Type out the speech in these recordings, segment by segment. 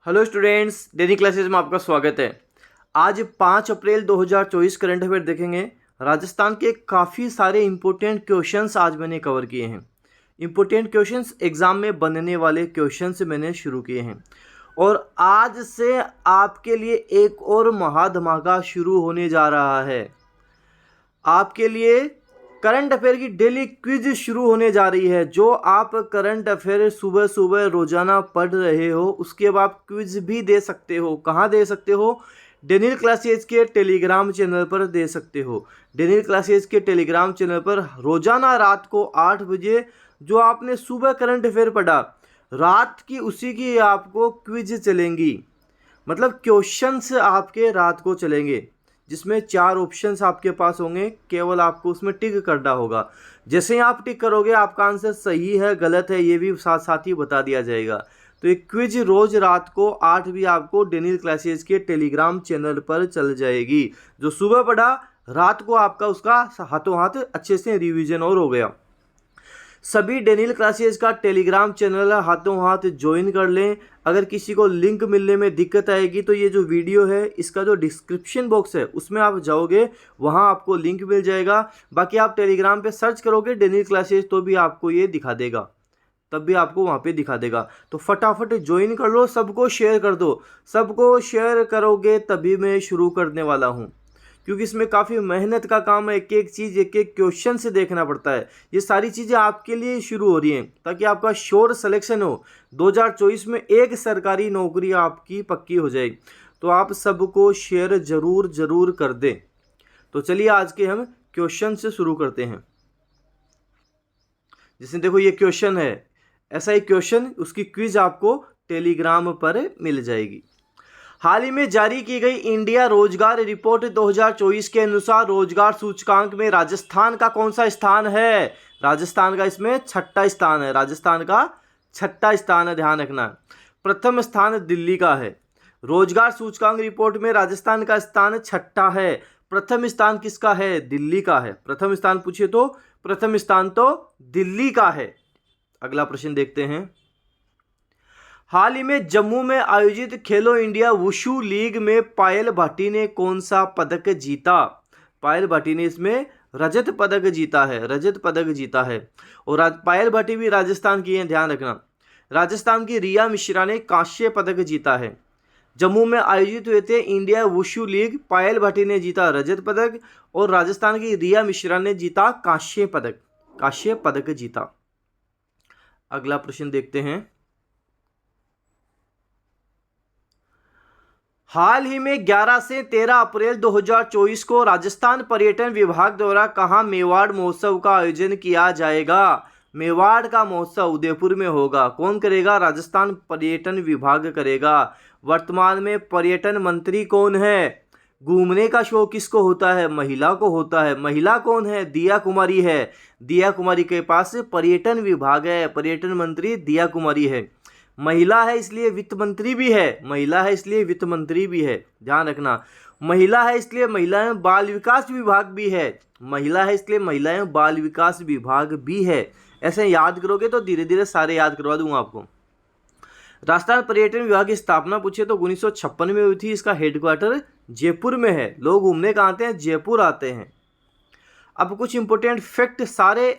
Hello students, daily classes में आपका स्वागत है। आज 5 अप्रैल 2024 करंट अफेयर देखेंगे। राजस्थान के काफ़ी सारे इंपॉर्टेंट क्वेश्चंस आज मैंने कवर किए हैं। इंपॉर्टेंट क्वेश्चंस एग्जाम में बनने वाले क्वेश्चंस मैंने शुरू किए हैं और आज से आपके लिए एक और महाधमाका शुरू होने जा रहा है। आपके लिए करंट अफेयर की डेली क्विज शुरू होने जा रही है। जो आप करंट अफेयर सुबह सुबह रोजाना पढ़ रहे हो उसके बाद क्विज भी दे सकते हो। कहाँ दे सकते हो? डेनियल क्लासेज के टेलीग्राम चैनल पर दे सकते हो। डेनियल क्लासेज के टेलीग्राम चैनल पर रोजाना रात को 8 बजे जो आपने सुबह करंट अफेयर पढ़ा, रात की उसी की आपको क्विज चलेंगी। मतलब क्वेश्चंस आपके रात को चलेंगे जिसमें 4 ऑप्शंस आपके पास होंगे। केवल आपको उसमें टिक करना होगा। जैसे ही आप टिक करोगे आपका आंसर सही है गलत है ये भी साथ साथ ही बता दिया जाएगा। तो एक क्विज रोज रात को 8 बजे आपको डेनियल क्लासेज के टेलीग्राम चैनल पर चल जाएगी। जो सुबह पढ़ा रात को आपका उसका हाथों हाथ अच्छे से रिवीजन और हो गया। सभी डेनियल क्लासेज का टेलीग्राम चैनल हाथों हाथ ज्वाइन कर लें। अगर किसी को लिंक मिलने में दिक्कत आएगी तो ये जो वीडियो है इसका जो डिस्क्रिप्शन बॉक्स है उसमें आप जाओगे, वहाँ आपको लिंक मिल जाएगा। बाकी आप टेलीग्राम पे सर्च करोगे डेनियल क्लासेज तो भी आपको ये दिखा देगा, तब भी आपको वहाँ पे दिखा देगा। तो फटाफट ज्वाइन कर लो, सबको शेयर कर दो। सबको शेयर करोगे तभी मैं शुरू करने वाला हूँ, क्योंकि इसमें काफ़ी मेहनत का काम है। एक एक चीज़ एक एक क्वेश्चन से देखना पड़ता है। ये सारी चीज़ें आपके लिए शुरू हो रही हैं ताकि आपका श्योर सिलेक्शन हो। 2024 में एक सरकारी नौकरी आपकी पक्की हो जाए। तो आप सबको शेयर ज़रूर ज़रूर कर दें। तो चलिए आज के हम क्वेश्चन से शुरू करते हैं। जिसमें देखो ये क्वेश्चन है, ऐसा एक क्वेश्चन, उसकी क्विज आपको टेलीग्राम पर मिल जाएगी। हाल ही में जारी की गई इंडिया रोजगार रिपोर्ट 2024 के अनुसार रोजगार सूचकांक में राजस्थान का कौन सा स्थान है? राजस्थान का इसमें 6ठा स्थान है। राजस्थान का 6ठा स्थान है, ध्यान रखना। प्रथम स्थान दिल्ली का है। रोजगार सूचकांक रिपोर्ट में राजस्थान का स्थान 6ठा है। प्रथम स्थान किसका है? दिल्ली का है। प्रथम स्थान पूछे तो प्रथम स्थान तो दिल्ली का है। अगला प्रश्न देखते हैं। हाल ही में जम्मू में आयोजित खेलो इंडिया वुशु लीग में पायल भाटी ने कौन सा पदक जीता? पायल भाटी ने इसमें रजत पदक जीता है। रजत पदक जीता है। और पायल भाटी भी राजस्थान की है, ध्यान रखना। राजस्थान की रिया मिश्रा ने कांस्य पदक जीता है। जम्मू में आयोजित हुए थे इंडिया वुशु लीग, पायल भाटी ने जीता रजत पदक और राजस्थान की रिया मिश्रा ने जीता कांस्य पदक। कांस्य पदक जीता। अगला प्रश्न देखते हैं। हाल ही में 11 से 13 अप्रैल 2024 को राजस्थान पर्यटन विभाग द्वारा कहाँ मेवाड़ महोत्सव का आयोजन किया जाएगा? मेवाड़ का महोत्सव उदयपुर में होगा। कौन करेगा? राजस्थान पर्यटन विभाग करेगा। वर्तमान में पर्यटन मंत्री कौन है? घूमने का शौक किसको होता है? महिला को होता है। महिला कौन है? दिया कुमारी है। दिया कुमारी के पास पर्यटन विभाग है। पर्यटन मंत्री दिया कुमारी है। महिला है इसलिए वित्त मंत्री भी है। महिला है इसलिए वित्त मंत्री भी है, ध्यान रखना। महिला है इसलिए महिला एवं बाल विकास विभाग भी है। महिला है इसलिए महिला एवं बाल विकास विभाग भी है। ऐसे याद करोगे तो धीरे धीरे सारे याद करवा दूंगा आपको। राजस्थान पर्यटन विभाग की स्थापना पूछे तो 1956 में हुई थी। इसका हेडक्वार्टर जयपुर में है। लोग घूमने कहाँ आते हैं? जयपुर आते हैं। अब कुछ इंपोर्टेंट फैक्ट सारे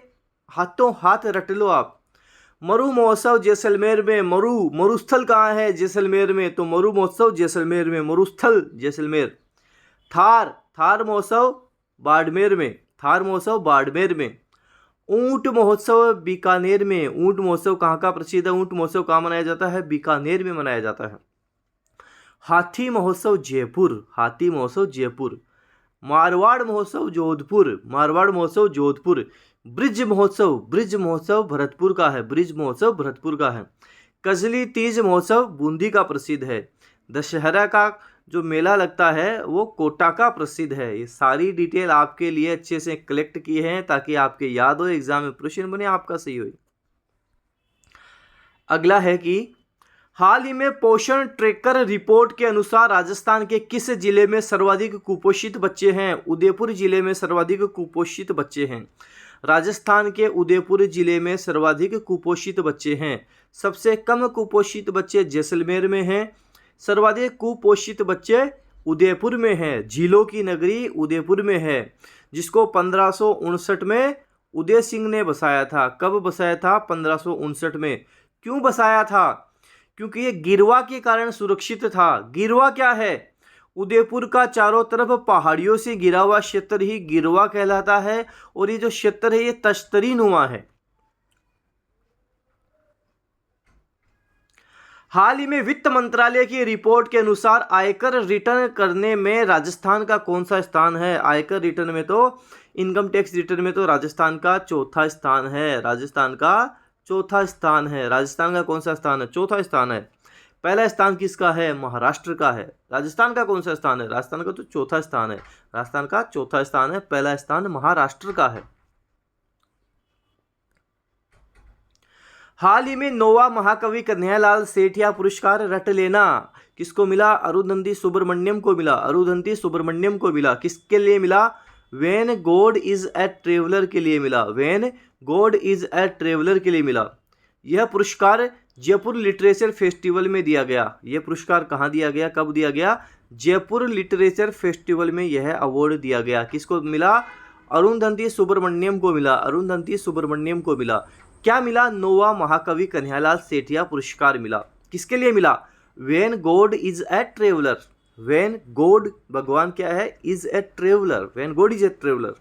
हाथों हाथ रट लो आप। मरु महोत्सव जैसलमेर में। मरुस्थल कहाँ है? जैसलमेर में। तो मरु महोत्सव जैसलमेर में, मरुस्थल जैसलमेर। थार महोत्सव बाड़मेर में। थार महोत्सव बाड़मेर में। ऊंट महोत्सव बीकानेर में। ऊंट महोत्सव कहाँ का प्रसिद्ध है? ऊंट महोत्सव कहाँ मनाया जाता है? बीकानेर में मनाया जाता है। हाथी महोत्सव जयपुर। हाथी महोत्सव जयपुर। मारवाड़ महोत्सव जोधपुर। मारवाड़ महोत्सव जोधपुर। ब्रिज महोत्सव भरतपुर का है। ब्रिज महोत्सव भरतपुर का है। कजली तीज महोत्सव बूंदी का प्रसिद्ध है। दशहरा का जो मेला लगता है वो कोटा का प्रसिद्ध है। ये सारी डिटेल आपके लिए अच्छे से कलेक्ट की है ताकि आपके याद हो, एग्जाम में प्रश्न बने आपका सही हो। अगला है कि हाल ही में पोषण ट्रैकर रिपोर्ट के अनुसार राजस्थान के किस जिले में सर्वाधिक कुपोषित बच्चे हैं? उदयपुर जिले में सर्वाधिक कुपोषित बच्चे हैं। राजस्थान के उदयपुर जिले में सर्वाधिक कुपोषित बच्चे हैं। सबसे कम कुपोषित बच्चे जैसलमेर में हैं। सर्वाधिक कुपोषित बच्चे उदयपुर में हैं। झीलों की नगरी उदयपुर में है, जिसको 1559 में उदय सिंह ने बसाया था। कब बसाया था? 1559 में। क्यों बसाया था? क्योंकि ये गिरवा के कारण सुरक्षित था। गिरवा क्या है? उदयपुर का चारों तरफ पहाड़ियों से घिरा हुआ क्षेत्र ही गिरवा कहलाता है, और ये जो क्षेत्र है ये तश्तरी नुमा है। हाल ही में वित्त मंत्रालय की रिपोर्ट के अनुसार आयकर रिटर्न करने में राजस्थान का कौन सा स्थान है? आयकर रिटर्न में तो, इनकम टैक्स रिटर्न में तो राजस्थान का चौथा स्थान है। राजस्थान का चौथा स्थान है। राजस्थान का कौन सा स्थान है? चौथा स्थान है। पहला स्थान किसका है? महाराष्ट्र का है। राजस्थान का कौन सा स्थान है? राजस्थान का तो चौथा स्थान है। राजस्थान का चौथा स्थान है। पहला स्थान महाराष्ट्र का है। हाल ही में नौवां महाकवि कन्हैयालाल सेठिया पुरस्कार रट लेना किसको मिला? अरुंधति सुब्रमण्यम को मिला। अरुंधति सुब्रमण्यम को मिला। किसके लिए मिला? When God is a traveller के लिए मिला। When God is a traveller के लिए मिला। यह पुरस्कार जयपुर लिटरेचर फेस्टिवल में दिया गया। यह पुरस्कार कहाँ दिया गया? कब दिया गया? जयपुर लिटरेचर फेस्टिवल में यह अवार्ड दिया गया। किसको मिला? अरुंधति सुब्रमण्यम को मिला। अरुंधति सुब्रमण्यम को मिला। क्या मिला? नौवां महाकवि कन्हैयालाल सेठिया पुरस्कार मिला। किसके लिए मिला? When God is a traveller. When God, भगवान क्या है? Is a traveller. When God is a traveller.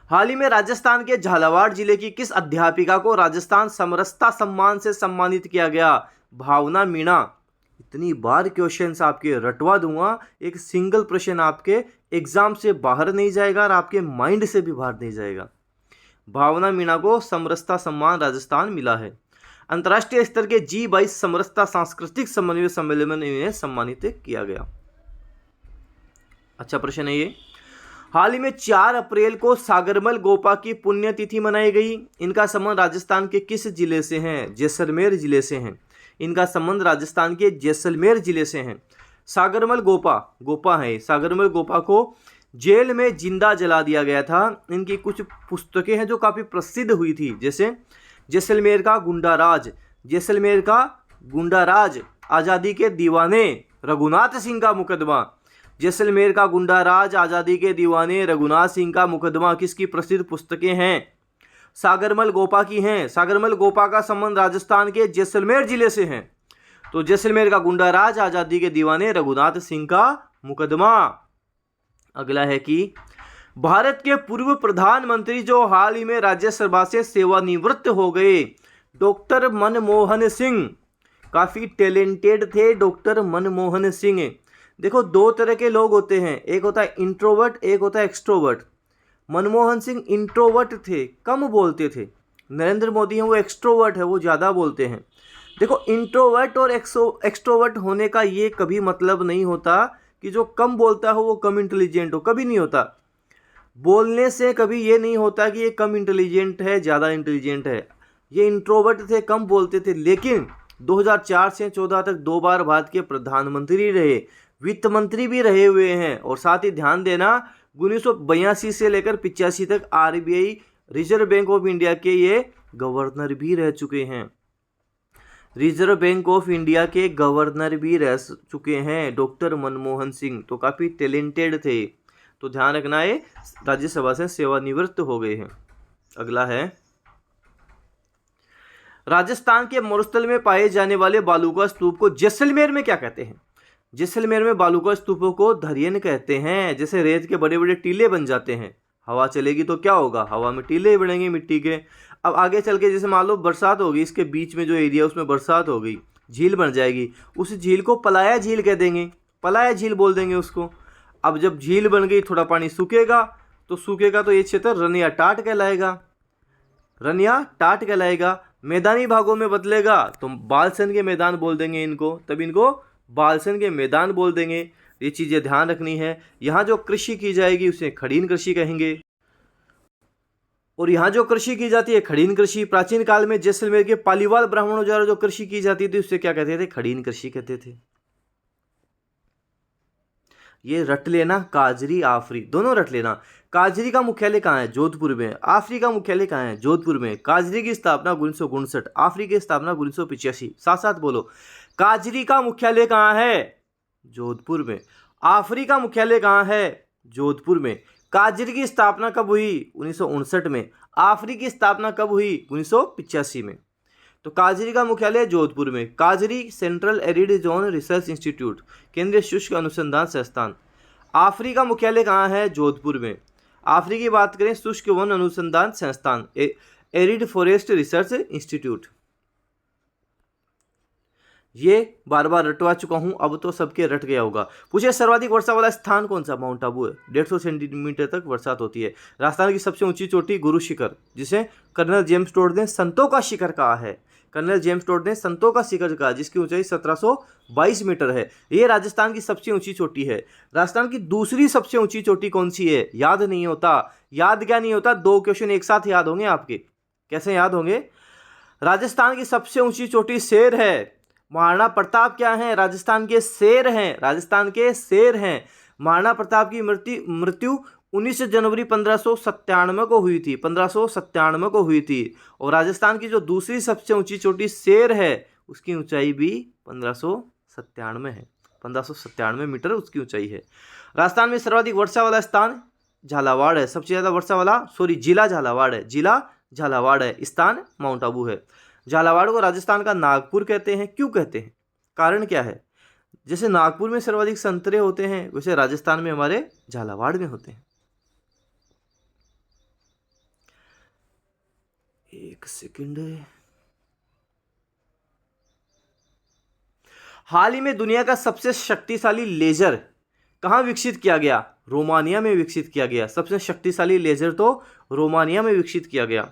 हाल ही में राजस्थान के झालावाड़ जिले की किस अध्यापिका को राजस्थान समरसता सम्मान से सम्मानित किया गया? भावना मीणा। इतनी बार क्वेश्चंस आपके रटवा दूंगा, एक सिंगल प्रश्न आपके एग्जाम से बाहर नहीं जाएगा और आपके माइंड से भी बाहर नहीं जाएगा। भावना मीणा को समरसता सम्मान राजस्थान मिला है। अंतर्राष्ट्रीय स्तर के G22 समरसता सांस्कृतिक समन्वय सम्मेलन में इन्हें सम्मानित किया गया। अच्छा प्रश्न है ये। हाल ही में 4 अप्रैल को सागरमल गोपा की पुण्यतिथि मनाई गई। इनका संबंध राजस्थान के किस जिले से हैं? जैसलमेर जिले से हैं। इनका संबंध राजस्थान के जैसलमेर जिले से हैं। सागरमल गोपा है। सागरमल गोपा को जेल में जिंदा जला दिया गया था। इनकी कुछ पुस्तकें हैं जो काफ़ी प्रसिद्ध हुई थी, जैसे जैसलमेर का गुंडाराज, जैसलमेर का गुंडाराज, आज़ादी के दीवाने, रघुनाथ सिंह का मुकदमा। जैसलमेर का गुंडाराज, आज़ादी के दीवाने, रघुनाथ सिंह का मुकदमा किसकी प्रसिद्ध पुस्तकें हैं? सागरमल गोपा की हैं। सागरमल गोपा का संबंध राजस्थान के जैसलमेर जिले से है। तो जैसलमेर का गुंडाराज, आज़ादी के दीवाने, रघुनाथ सिंह का मुकदमा। अगला है कि भारत के पूर्व प्रधानमंत्री जो हाल ही में राज्यसभा से सेवानिवृत्त हो गए, डॉक्टर मनमोहन सिंह, काफ़ी टैलेंटेड थे डॉक्टर मनमोहन सिंह। देखो 2 तरह के लोग होते हैं, एक होता है इंट्रोवर्ट, एक होता है एक्सट्रोवर्ट। मनमोहन सिंह इंट्रोवर्ट थे, कम बोलते थे। नरेंद्र मोदी हैं वो एक्सट्रोवर्ट है, वो ज़्यादा बोलते हैं। देखो इंट्रोवर्ट और एक्सट्रोवर्ट होने का ये कभी मतलब नहीं होता कि जो कम बोलता हो वो कम इंटेलिजेंट हो, कभी नहीं होता। बोलने से कभी ये नहीं होता कि ये कम इंटेलिजेंट है, ज़्यादा इंटेलिजेंट है। ये इंट्रोवर्ट थे, कम बोलते थे, लेकिन 2004 से 14 तक 2 बार भारत के प्रधानमंत्री रहे, वित्त मंत्री भी रहे हुए हैं। और साथ ही ध्यान देना 1982 से लेकर 85 तक RBI reserve bank of India के ये गवर्नर भी रह चुके हैं। रिजर्व बैंक ऑफ इंडिया के गवर्नर भी रह चुके हैं डॉक्टर मनमोहन सिंह। तो काफ़ी टैलेंटेड थे। तो ध्यान रखना है, राज्यसभा से सेवानिवृत्त हो गए हैं। अगला है, राजस्थान के मरुस्थल में पाए जाने वाले बालूका स्तूप को जैसलमेर में क्या कहते हैं? जैसलमेर में बालूका स्तूपों को धरियन कहते हैं। जैसे रेत के बड़े बड़े टीले बन जाते हैं, हवा चलेगी तो क्या होगा? हवा में टीले बनेंगे मिट्टी के। अब आगे चल के जैसे मान लो बरसात होगी, इसके बीच में जो एरिया उसमें बरसात हो गई, झील बन जाएगी, उस झील को पलाया झील कह देंगे, पलाया झील बोल देंगे उसको। अब जब झील बन गई, थोड़ा पानी सूखेगा तो ये क्षेत्र रनिया टाट कहलाएगा, रनिया टाट कहलाएगा। मैदानी भागों में बदलेगा तो बालसन के मैदान बोल देंगे इनको, तब इनको बालसन के मैदान बोल देंगे। ये चीज़ें ध्यान रखनी है। यहाँ जो कृषि की जाएगी उसे खड़ीन कृषि कहेंगे, और यहाँ जो कृषि की जाती है खड़ीन कृषि। प्राचीन काल में जैसलमेर के पालीवाल ब्राह्मणों द्वारा जो कृषि की जाती थी उसे क्या कहते थे? खड़ीन कृषि कहते थे। ये रट लेना, काजरी आफरी दोनों रट लेना। काजरी का मुख्यालय कहाँ है? जोधपुर में। आफरी का मुख्यालय कहाँ है? जोधपुर में। काजरी की स्थापना 1959, आफरी की स्थापना 1985। साथ साथ बोलो, काजरी का मुख्यालय कहाँ है? जोधपुर में। आफरी का मुख्यालय कहाँ है? जोधपुर में। काजरी की स्थापना कब हुई? 1959 में। आफरी की स्थापना कब हुई? 1985 में। तो काजरी का मुख्यालय जोधपुर में। काजरी central arid zone research institute, केंद्रीय शुष्क अनुसंधान संस्थान। आफरी का मुख्यालय कहाँ है? जोधपुर में। आफरी की बात करें, शुष्क वन अनुसंधान संस्थान, एरिड फॉरेस्ट रिसर्च इंस्टीट्यूट। ये बार बार रटवा चुका हूं, अब तो सबके रट गया होगा। पूछे सर्वाधिक वर्षा वाला स्थान कौन सा? माउंट आबू है। 150 सेंटीमीटर तक बरसात होती है। राजस्थान की सबसे ऊंची चोटी गुरु शिखर, जिसे कर्नल जेम्स टोड ने संतों का शिखर कहा है। कर्नल जेम्स टोड ने संतों का शिखर कहा, जिसकी ऊंचाई 1722 मीटर है। ये राजस्थान की सबसे ऊंची चोटी है। राजस्थान की दूसरी सबसे ऊंची चोटी कौन सी है? याद नहीं होता। याद क्या नहीं होता? 2 क्वेश्चन एक साथ याद होंगे आपके। कैसे याद होंगे? राजस्थान की सबसे ऊंची चोटी शेर है। महाराणा प्रताप क्या हैं? राजस्थान के शेर हैं। राजस्थान के शेर हैं। महाराणा प्रताप की मृत्यु 19 जनवरी 1597 को हुई थी। 1597 को हुई थी। और राजस्थान की जो दूसरी सबसे ऊंची चोटी शेर है, उसकी ऊंचाई भी 1597 है। 1597 मीटर उसकी ऊंचाई है। राजस्थान में सर्वाधिक वर्षा वाला स्थान झालावाड़ है। सबसे ज्यादा वर्षा वाला जिला झालावाड़ है। जिला झालावाड़ है। स्थान माउंट आबू है। झालावाड़ को राजस्थान का नागपुर कहते हैं। क्यों कहते हैं? कारण क्या है? जैसे नागपुर में सर्वाधिक संतरे होते हैं, वैसे राजस्थान में हमारे झालावाड़ में होते हैं। एक सेकंड। हाल ही में दुनिया का सबसे शक्तिशाली लेजर कहां विकसित किया गया? रोमानिया में विकसित किया गया। सबसे शक्तिशाली लेजर तो रोमानिया में विकसित किया गया।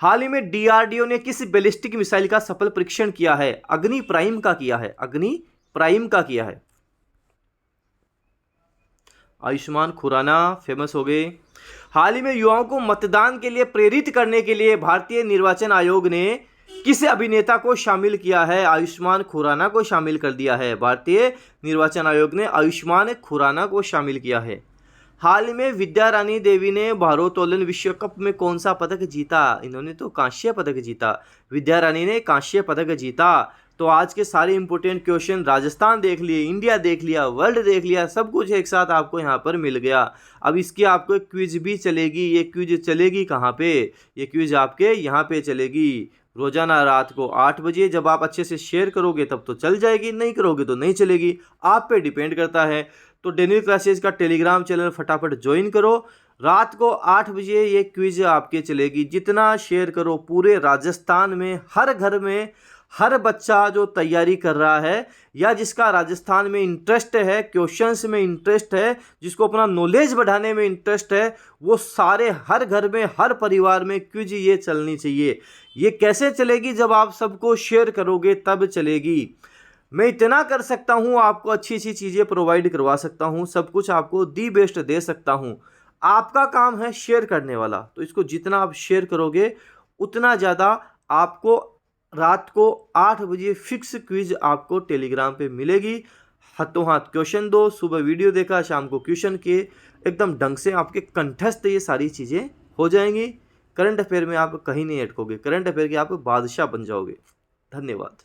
हाल ही में डीआरडीओ ने किस बैलिस्टिक मिसाइल का सफल परीक्षण किया है? अग्नि प्राइम का किया है। अग्नि प्राइम का किया है। आयुष्मान खुराना फेमस हो गए। हाल ही में युवाओं को मतदान के लिए प्रेरित करने के लिए भारतीय निर्वाचन आयोग ने किस अभिनेता को शामिल किया है? आयुष्मान खुराना को शामिल कर दिया है। भारतीय निर्वाचन आयोग ने आयुष्मान खुराना को शामिल किया है। हाल ही में विद्या रानी देवी ने भारोत्तोलन विश्व कप में कौन सा पदक जीता? इन्होंने तो कांस्य पदक जीता। विद्या रानी ने कांस्य पदक जीता। तो आज के सारे इंपॉर्टेंट क्वेश्चन राजस्थान देख लिए, इंडिया देख लिया, वर्ल्ड देख लिया, सब कुछ एक साथ आपको यहाँ पर मिल गया। अब इसकी आपको एक क्विज भी चलेगी। ये क्विज चलेगी कहाँ पे? ये क्विज आपके यहाँ पे चलेगी रोजाना रात को 8 बजे। जब आप अच्छे से शेयर करोगे तब तो चल जाएगी, नहीं करोगे तो नहीं चलेगी। आप पे डिपेंड करता है। तो डेली क्लासेस का टेलीग्राम चैनल फटाफट ज्वाइन करो। रात को 8 बजे ये क्विज आपके चलेगी। जितना शेयर करो, पूरे राजस्थान में हर घर में हर बच्चा जो तैयारी कर रहा है या जिसका राजस्थान में इंटरेस्ट है, क्वेश्चंस में इंटरेस्ट है, जिसको अपना नॉलेज बढ़ाने में इंटरेस्ट है, वो सारे हर घर में हर परिवार में क्विज ये चलनी चाहिए। ये कैसे चलेगी? जब आप सबको शेयर करोगे तब चलेगी। मैं इतना कर सकता हूँ, आपको अच्छी अच्छी चीज़ें प्रोवाइड करवा सकता हूँ, सब कुछ आपको दी बेस्ट दे सकता हूँ। आपका काम है शेयर करने वाला। तो इसको जितना आप शेयर करोगे उतना ज़्यादा आपको रात को 8 बजे फिक्स क्विज आपको टेलीग्राम पे मिलेगी। हाथों हाथ क्वेश्चन दो, सुबह वीडियो देखा, शाम को क्वेश्चन किए, एकदम ढंग से आपके कंठस्थ ये सारी चीज़ें हो जाएंगी। करंट अफेयर में आप कहीं नहीं अटकोगे। करंट अफेयर के आप बादशाह बन जाओगे। धन्यवाद।